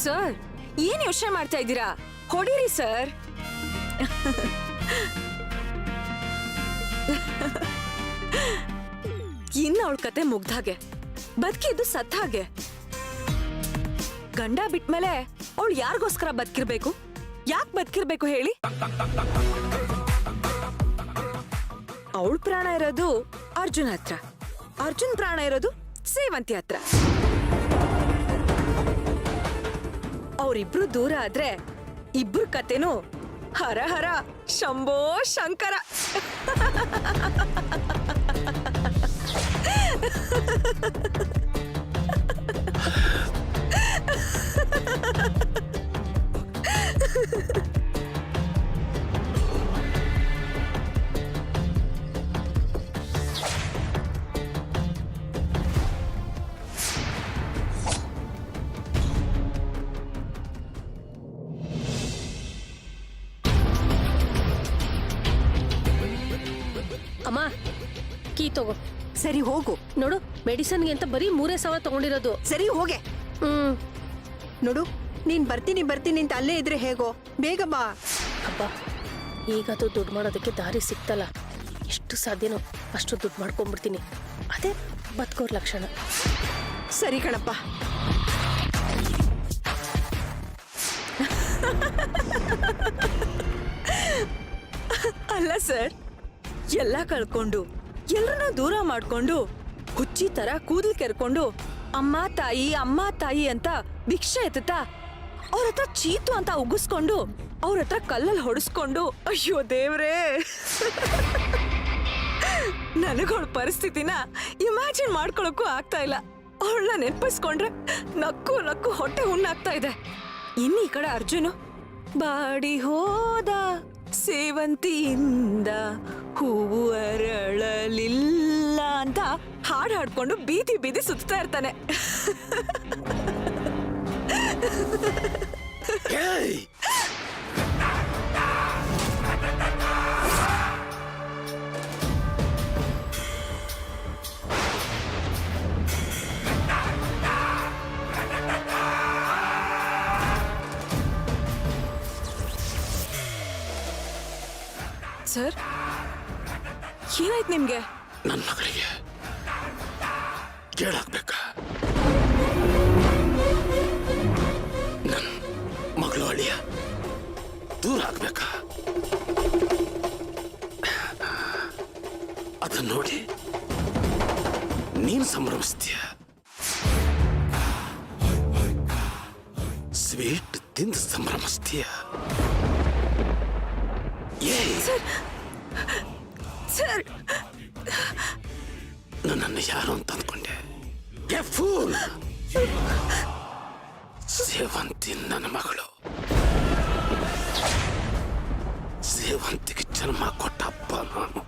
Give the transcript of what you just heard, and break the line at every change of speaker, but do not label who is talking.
Sir ಏನ್ ಯೋಚನೆ ಮಾಡ್ತಾ ಇದ್ದೀರಾ? ಹೊಡೀರಿ ಸರ್. ಇನ್ನ ಅವಳ ಕತೆ ಮುಗ್ದಾಗೆ, ಬದುಕಿದ್ದು ಸತ್ತ ಹಾಗೆ. ಗಂಡ ಬಿಟ್ಮೇಲೆ ಅವಳು ಯಾರಿಗೋಸ್ಕರ ಬದುಕಿರ್ಬೇಕು? ಯಾಕೆ ಬದುಕಿರ್ಬೇಕು ಹೇಳಿ? ಅವಳ ಪ್ರಾಣ ಇರೋದು ಅರ್ಜುನ್ ಹತ್ರ, ಅರ್ಜುನ್ ಪ್ರಾಣ ಇರೋದು ಸೇವಂತಿ ಹತ್ರ. ಅವರಿಬ್ರು ದೂರ ಆದ್ರೆ ಇಬ್ರು ಕತೆನೂ ಹರ ಹರ ಶಂಭೋ ಶಂಕರ.
ಅಮ್ಮ ಕೀ ತಗೋ.
ಸರಿ ಹೋಗು.
ನೋಡು ಮೆಡಿಸನ್ಗೆ ಅಂತ ಬರೀ 3,000 ತಗೊಂಡಿರೋದು.
ಸರಿ ಹೋಗೆ. ನೋಡು ನೀನ್ ಬರ್ತೀನಿ ಅಂತ ಅಲ್ಲೇ ಇದ್ರೆ ಹೇಗೋ, ಬೇಗ ಬಾ.
ಅಬ್ಬ ಈಗದು ದುಡ್ಡು ಮಾಡೋದಕ್ಕೆ ದಾರಿ ಸಿಕ್ತಲ್ಲ, ಎಷ್ಟು ಸಾಧ್ಯನೋ ಅಷ್ಟು ದುಡ್ಡು ಮಾಡ್ಕೊಂಡ್ಬಿಡ್ತೀನಿ. ಅದೇ ಬದುಕೋರ್ ಲಕ್ಷಣ.
ಸರಿ ಕಣಪ್ಪ.
ಅಲ್ಲ ಸರ್, ಎಲ್ಲ ಕಳ್ಕೊಂಡು ಎಲ್ರನ್ನ ದೂರ ಮಾಡ್ಕೊಂಡು ಹುಚ್ಚಿ ತರ ಕೂದಲು ಕೆರ್ಕೊಂಡು ಅಮ್ಮ ತಾಯಿ ಅಂತ ಭಿಕ್ಷೆ ಎತ್ತುತ್ತಾ ಅವ್ರ ಹತ್ರ ಚೀತು ಅಂತ ಉಗಿಸ್ಕೊಂಡು ಅವ್ರ ಹತ್ರ ಕಲ್ಲಲ್ಲಿ ಹೊಡಿಸ್ಕೊಂಡು, ಅಯ್ಯೋ ದೇವ್ರೇ, ನನಗಳ ಪರಿಸ್ಥಿತಿನ ಇಮ್ಯಾಜಿನ್ ಮಾಡ್ಕೊಳಕ್ಕೂ ಆಗ್ತಾ ಇಲ್ಲ. ಅವಳನ್ನ ನೆನಪಿಸ್ಕೊಂಡ್ರೆ ನಕ್ಕು ನಕ್ಕು ಹೊಟ್ಟೆ ಹುಣ್ಣಾಗ್ತಾ ಇದೆ. ಇನ್ನು ಈ ಕಡೆ ಅರ್ಜುನು ಬಾಡಿ ಹೋದ ಸೇವಂತಿಯಿಂದ ಹೂವು ಅರಳಲಿಲ್ಲ ಅಂತ ಹಾಡು ಹಾಡ್ಕೊಂಡು ಬೀದಿ ಬೀದಿ ಸುತ್ತಾ ಇರ್ತಾನೆ. ಸರ್ ಏನಾಯ್ತು ನಿಮ್ಗೆ?
ನನ್ನ ಮಗಳಿಗೆ ಕೇಳಾಕ್ಬೇಕಾ? ನನ್ನ ಮಗಳು ಅಳಿಯ ದೂರ ಆಗ್ಬೇಕಾ? ಅದನ್ನ ನೋಡಿ ನೀನು ಸಂಭ್ರಮಿಸ್ತೀಯ. ಸ್ವೀಟ್ ತಿಂದು ಸಂಭ್ರಮಿಸ್ತೀಯ.
ಸರ್
ನನ್ನನ್ನು ಯಾರು ಅಂತ ಅಂದ್ಕೊಂಡೆ? ಸೇವಂತಿ ನನ್ನ ಮಗಳು. ಸೇವಂತಿಗೆ ಜನ್ಮ ಕೊಟ್ಟ ಅಪ್ಪ ನಾನು.